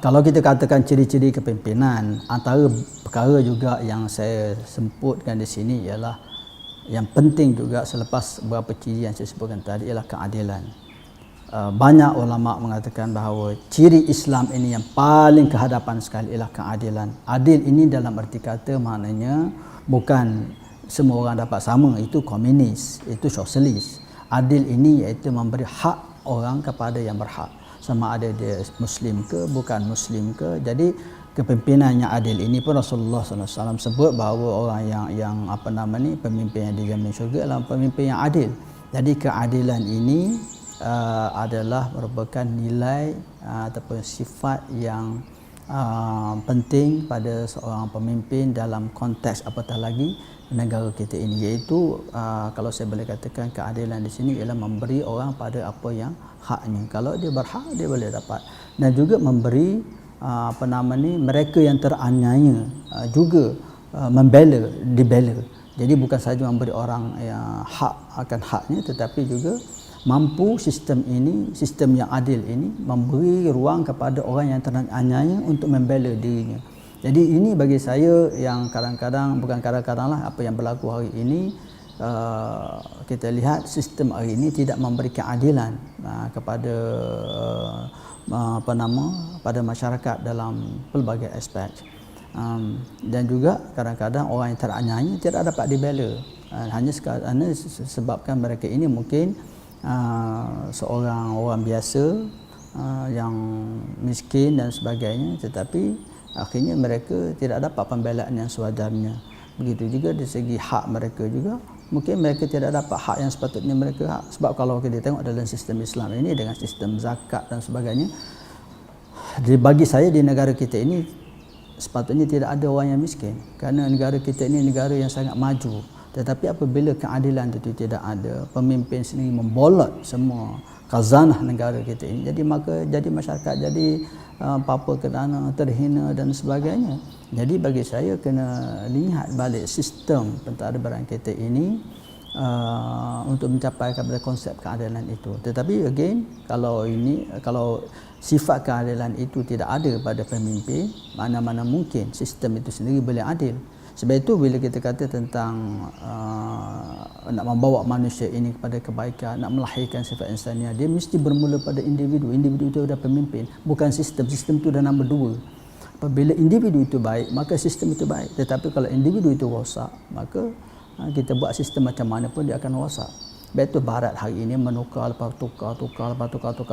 Kalau kita katakan ciri-ciri kepimpinan, antara perkara juga yang saya sebutkan di sini ialah yang penting juga selepas beberapa ciri yang saya sebutkan tadi ialah keadilan. Banyak ulama mengatakan bahawa ciri Islam ini yang paling kehadapan sekali ialah keadilan. Adil ini dalam arti kata maknanya bukan semua orang dapat sama, itu komunis, itu sosialis. Adil ini iaitu memberi hak orang kepada yang berhak, sama ada dia Muslim ke bukan Muslim ke. Jadi kepimpinan yang adil ini pun Rasulullah SAW sebut bahawa orang yang pemimpin yang dijamin syurga adalah pemimpin yang adil. Jadi keadilan ini adalah merupakan nilai ataupun sifat yang penting pada seorang pemimpin dalam konteks apatah lagi negara kita ini, iaitu kalau saya boleh katakan keadilan di sini ialah memberi orang pada apa yang haknya. Kalau dia berhak dia boleh dapat, dan juga memberi mereka yang teraniaya juga dibela. Jadi bukan sahaja memberi orang yang hak akan haknya, tetapi juga mampu sistem yang adil ini memberi ruang kepada orang yang teraniaya untuk membela dirinya. Jadi ini bagi saya yang kadang-kadang, bukan kadang-kadang lah, apa yang berlaku hari ini, kita lihat sistem hari ini tidak memberi keadilan kepada pada masyarakat dalam pelbagai aspek. Dan juga kadang-kadang orang yang teraniaya tidak dapat dibela, hanya sebabkan mereka ini mungkin seorang orang biasa yang miskin dan sebagainya, tetapi akhirnya mereka tidak dapat pembelaan yang sewajarnya. Begitu juga dari segi hak mereka juga, mungkin mereka tidak dapat hak yang sepatutnya mereka hak. Sebab kalau kita tengok dalam sistem Islam ini dengan sistem zakat dan sebagainya, bagi saya di negara kita ini sepatutnya tidak ada orang yang miskin, kerana negara kita ini negara yang sangat maju. Tetapi apabila keadilan itu tidak ada, pemimpin sendiri membolot semua khazanah negara kita ini, jadi masyarakat jadi apa-apa kerana terhina dan sebagainya. Jadi bagi saya kena lihat balik sistem pentadbiran kita ini untuk mencapai kepada konsep keadilan itu. Tetapi again, kalau sifat keadilan itu tidak ada pada pemimpin, mana-mana mungkin sistem itu sendiri boleh adil. Sebab itu bila kita kata tentang nak membawa manusia ini kepada kebaikan, nak melahirkan sifat insaniah, dia mesti bermula pada individu. Individu itu adalah pemimpin, bukan sistem. Sistem itu dah nombor dua. Apabila individu itu baik, maka sistem itu baik. Tetapi kalau individu itu rosak, maka kita buat sistem macam mana pun dia akan rosak. Sebab itu Barat hari ini menukar lepas tukar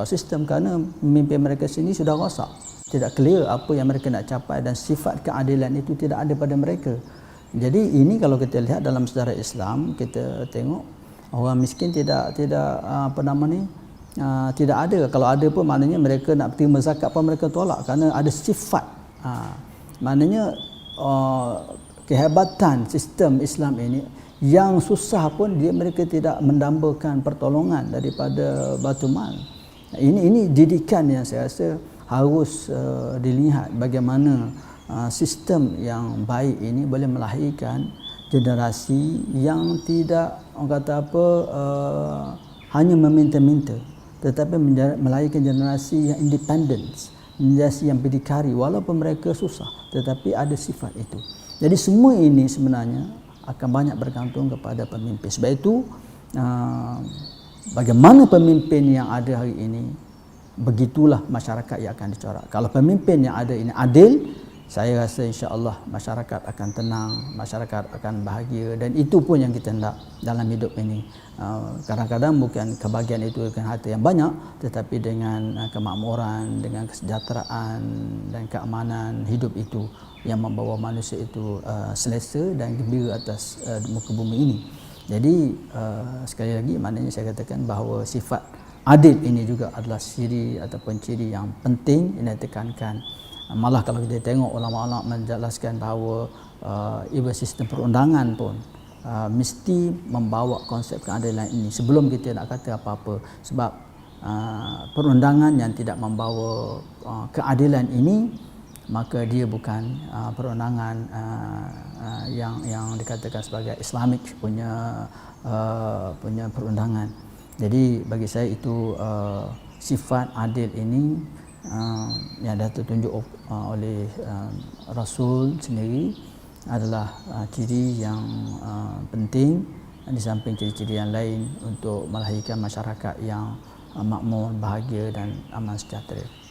sistem, kerana pemimpin mereka sendiri sudah rosak. Tidak clear apa yang mereka nak capai, dan sifat keadilan itu tidak ada pada mereka. Jadi ini kalau kita lihat dalam sejarah Islam, kita tengok orang miskin tidak ada. Kalau ada pun maknanya mereka nak terima zakat pun mereka tolak, kerana ada sifat. Maknanya kehebatan sistem Islam ini, yang susah pun mereka tidak mendambakan pertolongan daripada batu mal. Ini didikan yang saya rasa harus dilihat bagaimana sistem yang baik ini boleh melahirkan generasi yang tidak, orang kata apa, hanya meminta-minta, tetapi melahirkan generasi yang independen, generasi yang berdikari walaupun mereka susah, tetapi ada sifat itu. Jadi semua ini sebenarnya akan banyak bergantung kepada pemimpin. Sebab itu bagaimana pemimpin yang ada hari ini, begitulah masyarakat yang akan dicorak. Kalau pemimpin yang ada ini adil, saya rasa insya-Allah masyarakat akan tenang, masyarakat akan bahagia, dan itu pun yang kita nak dalam hidup ini. Kadang-kadang bukan kebahagiaan itu dengan harta yang banyak, tetapi dengan kemakmuran, dengan kesejahteraan dan keamanan hidup itu yang membawa manusia itu selesa dan gembira atas muka bumi ini. Jadi sekali lagi maknanya saya katakan bahawa sifat adil ini juga adalah ciri ataupun ciri yang penting yang ditekankan. Malah kalau kita tengok ulama-ulama menjelaskan bahawa even sistem perundangan pun mesti membawa konsep keadilan ini sebelum kita nak kata apa-apa. Sebab perundangan yang tidak membawa keadilan ini, maka dia bukan perundangan yang dikatakan sebagai Islamik punya perundangan. Jadi bagi saya itu sifat adil ini yang dah tertunjuk oleh Rasul sendiri adalah ciri yang penting di samping ciri-ciri yang lain untuk melahirkan masyarakat yang makmur, bahagia dan aman sejahtera.